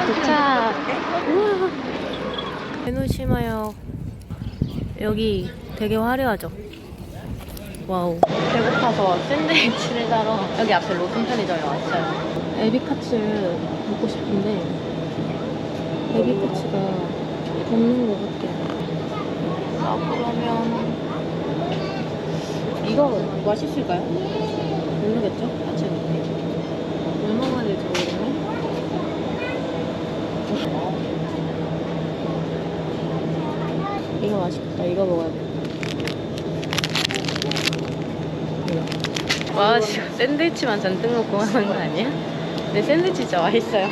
도착. 우와. 에노시마역. 여기 되게 화려하죠? 와우. 배고파서 샌드위치를 사러 여기 앞에 로슨 편의점에 왔어요. 에비카츠 먹고 싶은데 에비카츠가 없는 것 같아요. 그러면 이거 맛있을까요? 모르겠죠? 아침 뭘 먹어야 될지 모르겠네. 이거 맛있겠다. 이거 먹어야 돼. 와, 지금 샌드위치만 잔뜩 먹고 가는 거 아니야? 근데 샌드위치 진짜 맛있어요.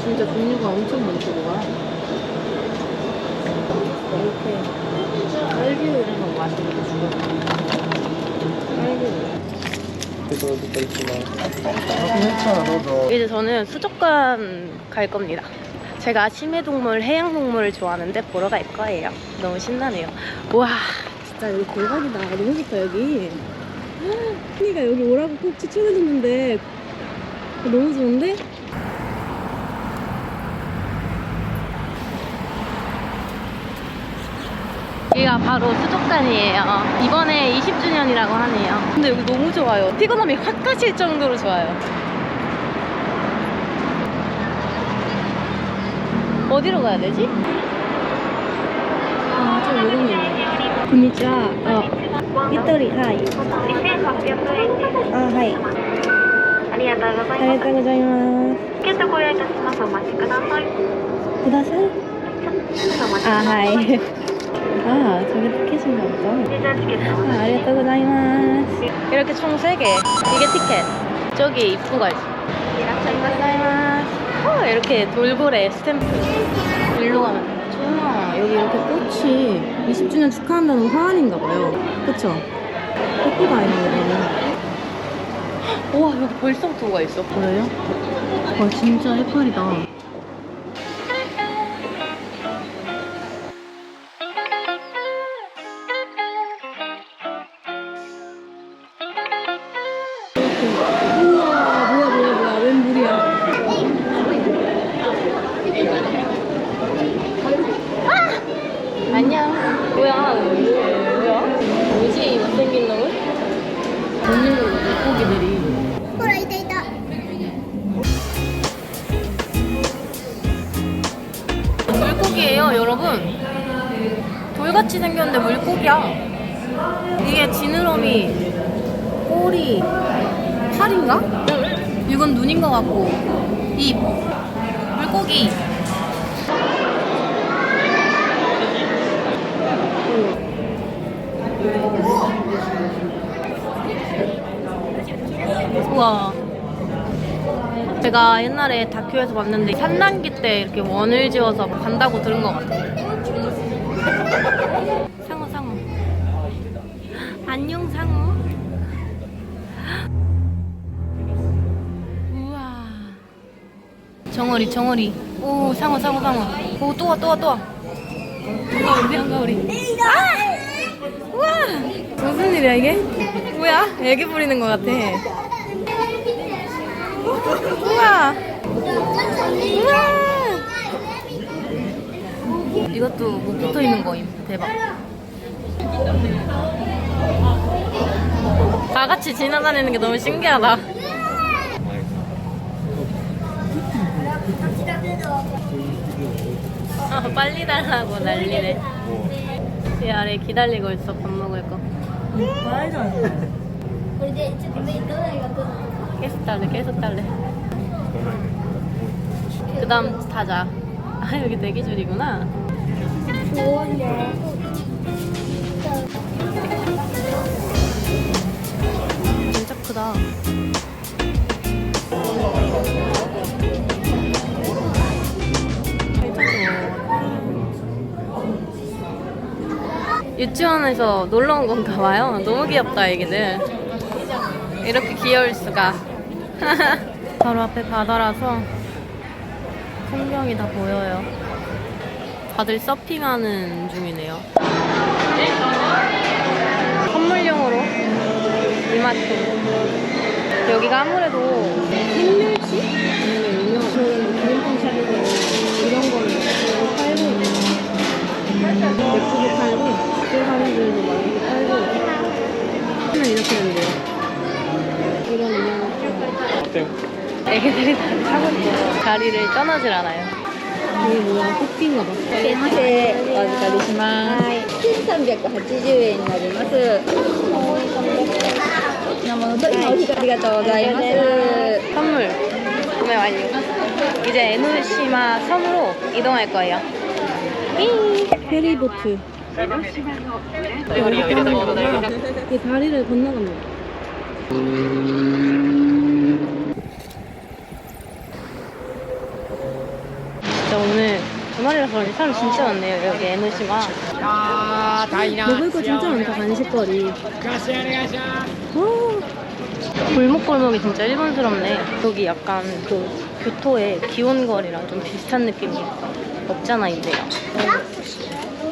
진짜 종류가 엄청 많죠, 뭐가? 이렇게 딸기 이런 거 맛있는 거 주고. 이제 저는 수족관 갈 겁니다. 제가 심해동물, 해양동물을 좋아하는데 보러 갈 거예요. 너무 신나네요. 와, 진짜 여기 대박이다. 너무 좋다, 여기. 언니가 여기 오라고 꼭 추천해줬는데 너무 좋은데? 여기가 바로 수족관이에요. 이번에 20주년이라고 하네요. 근데 여기 너무 좋아요. 피곤함이 확 가실 정도로 좋아요. 어디로 가야 되지? 아, 좀 모르겠네. 건니치와. 이토리, 하이. 2800円。あ、はい。ありがとうございます。ありがとうございます。チケットご用意いたします。お待ちください。ください。あ、はい。아, 저기 티켓인가 보다. 아, 아리가또고자이마스. 이렇게 총 3개. 이게 티켓. 저기 입구가 있어. 아리가또고자이마스. 이렇게 돌고래 스탬프. 일로 가면. 좋아. 여기 이렇게 꽃이 20주년 축하한다는 화환인가 봐요. 그쵸? 꽃이 다 있는 거네. 우와, 여기 벌써 도가 있어. 그래요? 와, 진짜 해파리다. 안녕. 뭐야? 뭐지? 이 못생긴 놈은? 오늘 물고기들이. 호라, 있다. 물고기예요, 여러분. 돌같이 생겼는데 물고기야. 이게 지느러미, 꼬리, 팔인가? 이건 눈인 것 같고, 입, 물고기. 우와. 제가 옛날에 다큐에서 봤는데 산란기 때 이렇게 원을 지어서 간다고 들은 것 같아요. 상어, 상어. 안녕, 상어. 우와. 정어리, 정어리. 오, 상어, 상어, 상어. 오, 또 와, 또 와, 또 와. 한가오리. 아! 우와. 무슨 일이야, 이게? 뭐야? 애기 부리는 것 같아. 우와! 우와! 이것도 못 붙어 있는 거임. 대박. 다 같이 지나다니는 게 너무 신기하다. 빨리 달라고 난리네. 이 아래 기다리고 있어, 밥 먹을 거. 계속 달래, 계속 달래. 그 다음 타자. 아, 여기 대기줄이구나. 진짜 크다. 유치원에서 놀러 온 건가 봐요. 너무 귀엽다, 애기들. 이렇게 귀여울 수가. 바로 앞에 바다라서 풍경이 다 보여요. 다들 서핑하는 중이네요. 선물용으로 이마트. 여기가 아무래도 흰멸치? 아니면 유명한 기름통 샤브 이런 거를 팔고 있는 맥주도 팔고 술 사람들도 막 이렇게 팔고 하면 이렇게 된대요. 이런 유명한 어때요? 애기들이 다 타고 있고 자리를 떠나질 않아요. 이게 뭐야? 커피인가 봐. すいません、お預かりします。はい、1380円になります。品物と今お引きありがとうございます。 선물 구매 완료. 이제 에누시마 섬으로 이동할 거예요. 페리보트. 이렇게 하는 거구나. 이 다리를 건너갑니다. 진짜 오늘 주말이라서 그런지 사람 진짜 많네요. 여기 에누시마. 먹을 거 진짜 많다. 간식거리. 골목골목이 진짜 일본스럽네. 여기 약간 그 교토의 기온거리랑 좀 비슷한 느낌이 없잖아 있네요.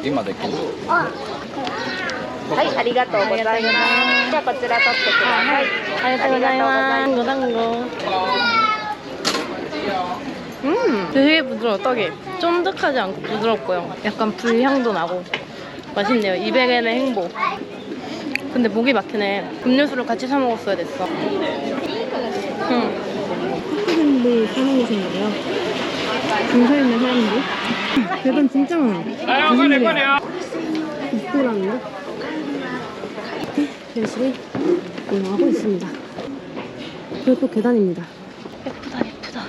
今できるはい、ありがとうございます。じゃあこちら取ってください。 아리가토고자이마스. 당고. 되게 부드러워. 떡이 쫀득하지 않고 부드럽고요. 약간 불향도 나고 맛있네요. 200엔의 행복. 근데 목이 막히네. 음료수를 같이 사 먹었어야 됐어. 학부생들 사는 곳인가 봐요. 줄 서 있는 사람들. 계단 진짜 많아. 무슨 일이야? 입구라는데? 열심히 이용하고 있습니다. 그리고 또 계단입니다. 예쁘다 예쁘다.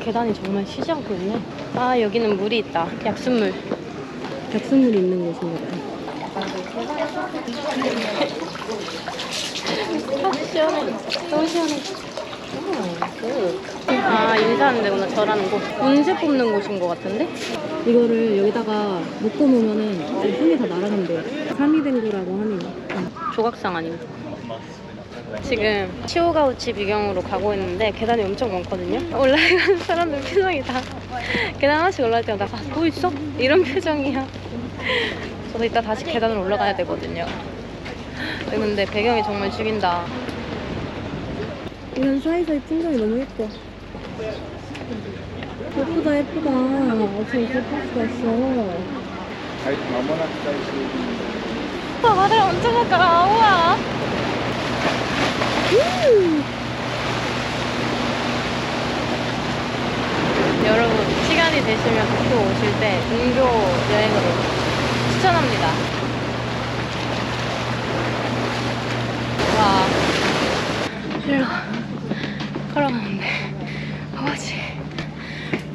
계단이 정말 쉬지 않고 있네. 아 여기는 물이 있다. 약수물. 약수물이 있는 곳인가 봐요. 아 시원해. 너무 시원해. 아 인사하는 데구나. 절하는 곳. 운세 뽑는 곳인 것 같은데? 이거를 여기다가 묶어 놓으면은 손이 다 날아간대요. 사미댕구라고 하네요. 조각상 아닙니다. 지금 치오가우치 비경으로 가고 있는데 계단이 엄청 많거든요. 올라가는 사람들 표정이 다 계단 하나씩 올라갈 때마다 또 있어? 이런 표정이야. 저도 이따 다시 계단을 올라가야 되거든요. 근데 배경이 정말 죽인다. 이런 사이사이 풍경이 너무 예뻐. 예쁘다 예쁘다. 어떻게 이렇게 예쁠 수가 있어. はい、間もなく最終便 와 바다가 엄청 가까워. 우와. 여러분 시간이 되시면 도쿄 오실 때 근교 여행으로 추천합니다. 와 일로 걸어가는데 아버지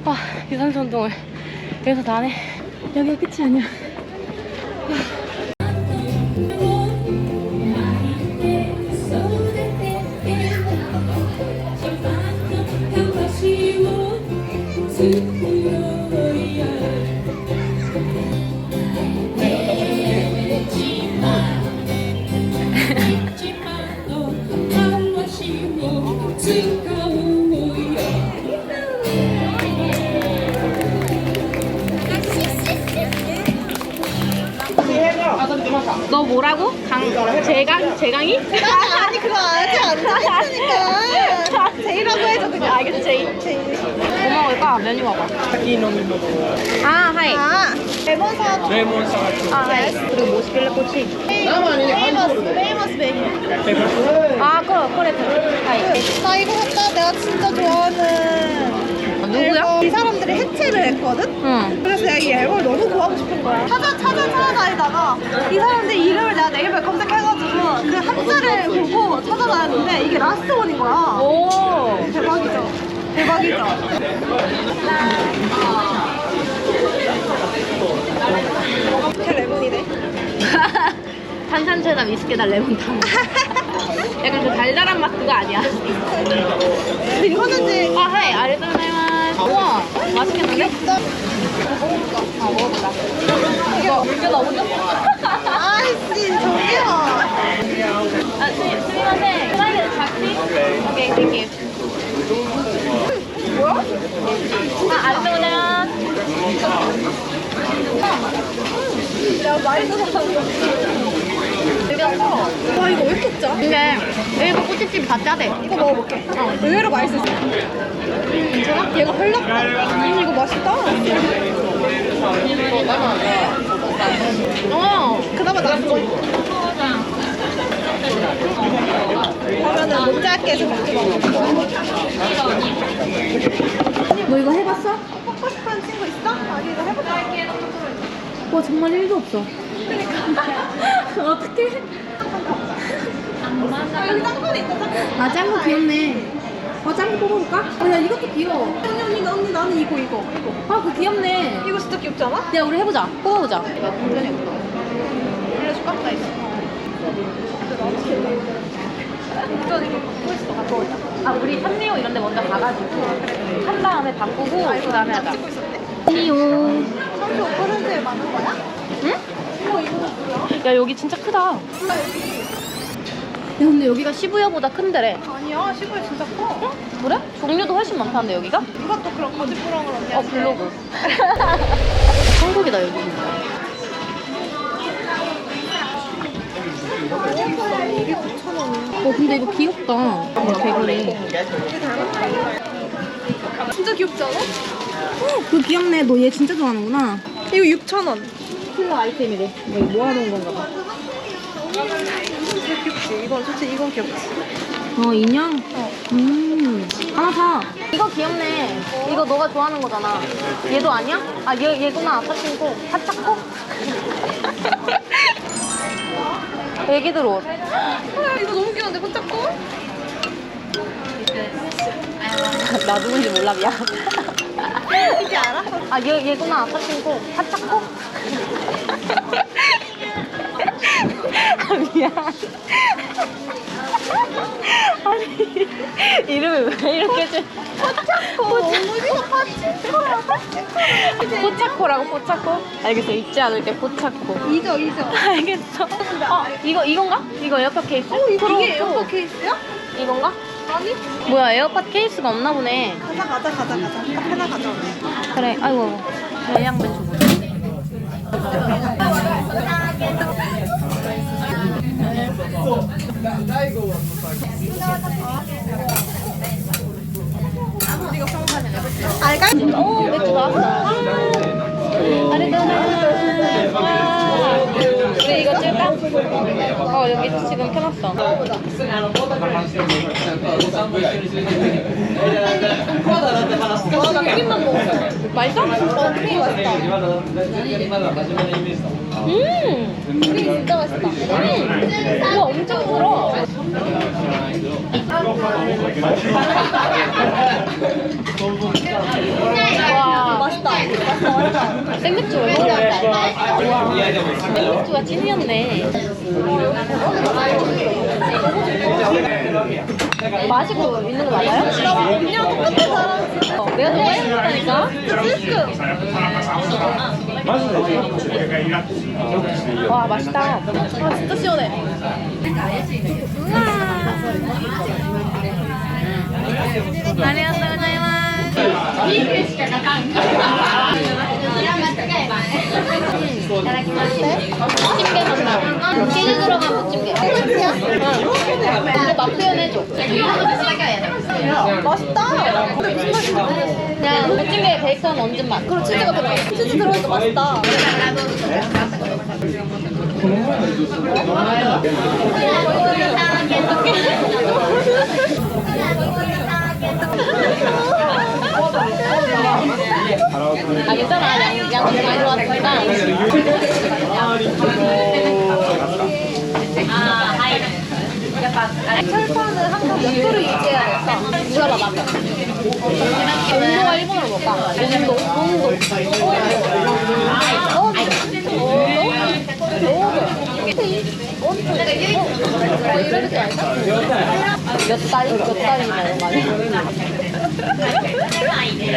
와 유산소 운동을 여기서 다 하네. 여기가 끝이 아니야. 너 뭐라고? 제강이? 아니 그거 아직 앉아있으니까 제이라고 해줘 그냥. 알겠어 제이. 뭐 먹을까? 메뉴 봐봐. 先飲み物 아 하이. 아 레몬 사와도 レモンサワー 아 하이. 그리고 뭐 시킬래 꼬치? 페이머스 메뉴. 아 코레트. 하이. 나 이거 샀다. 내가 진짜 좋아하는 누구야? 이 사람들이 해체를 했거든? 응. 그래서 내가 이 앨범을 너무 구하고 싶은 거야. 찾아다니다가 이 사람들 이름을 내가 네이버에 검색해가지고 그 한자를 보고 찾아다녔는데 이게 라스트 원인 거야. 오. 대박이죠? 대박이죠? 이렇게 레몬이네. 탄산체나 위스키다 레몬탕. 약간 그 달달한 맛 그거 아니야? 이거는지 아 하이 아리가토고자이마스. 우와 맛있겠는데? 아 먹어보자. 이거 물게 너무 좋아. 아이씨 저기요. 안녕하세요. 야, 맛있어서 샀어. 와, 이거 왜 이렇게 짜? 근데 일본 꼬치집이 다 짜대. 이거 먹어볼게. 의외로 맛있었어. 괜찮아? 얘가 헐락다. 이거 맛있다. 그나마 나은 거. 그러면은 못 짧게 해서 먹지 마. 너 이거 해봤어? 먹고 싶은 친구 있어? 아니, 이거 해보자. 와 정말 1도 없어. 어떡해? 여기 짱구도 있다, 짱구. 아 짱구 귀엽네. 짱구 뽑아볼까? 야 이것도 귀여워. 언니, 나는 이거. 아 그거 귀엽네. 이거 진짜 귀엽지 않아? 야 우리 해보자. 뽑아보자. 알려줄까? 나 있어. 전 이거 갖고 있어. 갖고 오자. 아 우리 산리오 이런 데 먼저 가가지고 한 다음에 바꾸고 그 다음에 하자. 찍고 있었네. 산리오. 35%에 많은 거야? 응? 이거 뭐야? 야 여기 진짜 크다. 야 근데 여기가 시부야보다 큰데래. 아니야, 시골 진짜 커. 그래? 종류도 훨씬 많다는데 여기가? 누가 또 그런 거짓부렁을 언니야? 블로그. 한국이다 여기. 이게 9,000원이야. 근데 이거 귀엽다. 개구리. 진짜 귀엽지 않아? 그거 귀엽네. 너 얘 진짜 좋아하는구나. 이거 6,000원. 필러 아이템이래. 뭐 이거 모아놓은 건가 봐. 진짜 귀엽지? 이건 귀엽지. 인형? 하나 사. 이거 귀엽네. 이거 너가 좋아하는 거잖아. 얘도 아니야? 아, 얘구나. 아빠 친구. 파차코? 애기들 옷. 아, 이거 너무 귀여운데, 꽂잡고? 나 누군지 몰라, 미안. 이게 알아? 아, 얘구나. 아빠 친구. 파차코? 아, 미안. 아니, 이름을 왜 이렇게 줘? 어디가 파치코야, 파치코야. 포차코라고, 포차코? 알겠어, 잊지 않을게, 포차코. 잊어. 알겠어. 이건가? 이거 에어팟 케이스? 이게 에어팟 케이스야? 이건가? 아니? 뭐야, 에어팟 케이스가 없나 보네. 가자. 딱 하나 가자. 그래, 아이고. 예약만 주고. 알갈? 오, 맥주 나왔어. 우리 이거 찔까? 여기 지금 켜놨어. 나 크림만 먹었어. 맛있어? 크림 맛있다. 크림 진짜 맛있다. 우와, 엄청 불어. 와, 맛있다. 생맥주 얼마나 맛있다. 와, 생맥주가 찐이었네. 마시고 있는 거 맞아요? 그냥 똑같아, 사람. 내가 너무 해봤다니까? 와, 맛있다. 아, 진짜 시원해. 부침개 맛나. 치즈 들어간 부침개. 이거 맛 표현해줘. 맛있다. 무슨 맛이야? 그냥 부침개 베이컨 얹은 맛. 그리고 치즈가 들어있어. 치즈 들어있어. 맛있다. 아 괜찮아. 양 너무 많이 들어갔으니까. 철판은 항상 몇 도를 유지해야겠다. 물어봐 봐. 온도가 일본어로 뭘까? 온도. 몇 달이나 이런 거 아니야?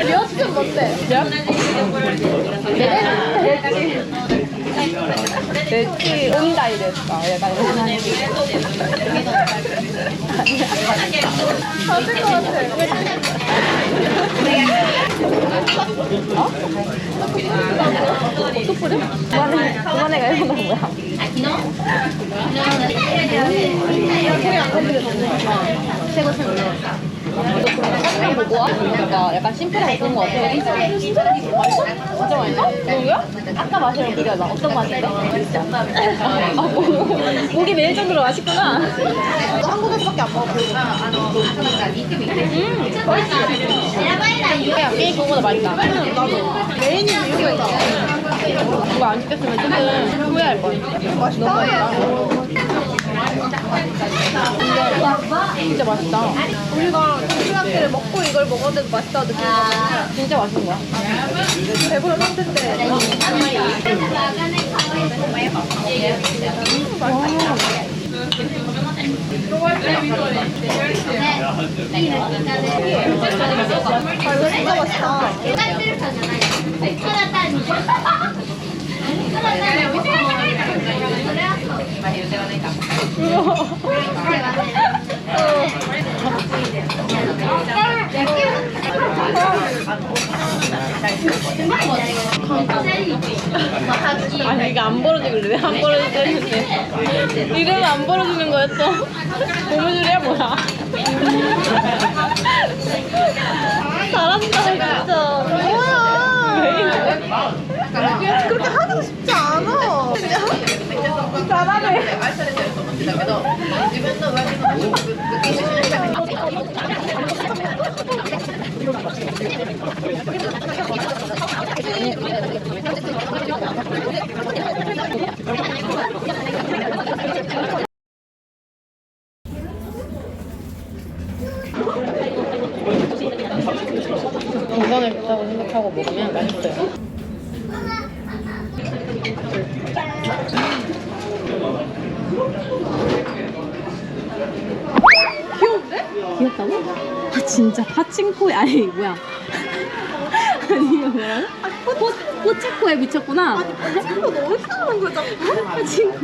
몇쯤 어때? 네? 내치 온다이 됐어. 약간 이런. 터질 것 같아. 또 뿌려? 그만해가 이런 건 뭐야? 새거 새거. 너 보고 와? 약간 심플하게 좋은 거 같아. 진짜 맛있어? 누구야? 아까 맛이랑 비교해봐. 어떤 맛인데? 아, 고기 매일 정도로 맛있구나. 한국에서밖에 안 먹어. 그냥 게임 그거보다 맛있다. 나도. 메인이 이유가 있어. 이거 안 시켰으면 조금 후회할 거야. 맛있다. 너무 맛있다. 진짜 맛있다. 우리가 도시락기를 먹고 이걸 먹었는데도 맛있다고 느끼는 거는 진짜 맛있는 거야. 배부른 상태인데 진짜 맛있다. 아니 이게 안 벌어지길래 왜 안 벌어지지 했는데 이러면 안 벌어지는 거였어. 고무줄이야 뭐야. 잘한다 진짜. 뭐야. 그렇게 하고 싶지 않아. 잘하네. 건강에 좋다고 생각하고 먹으면 맛있어요. 귀여운데? 귀엽다고? 아 진짜 파친코에 아니 뭐야 아니 이거 뭐야? 포체코에 미쳤구나. 친구 너무 이상한 거 자꾸. 파친코.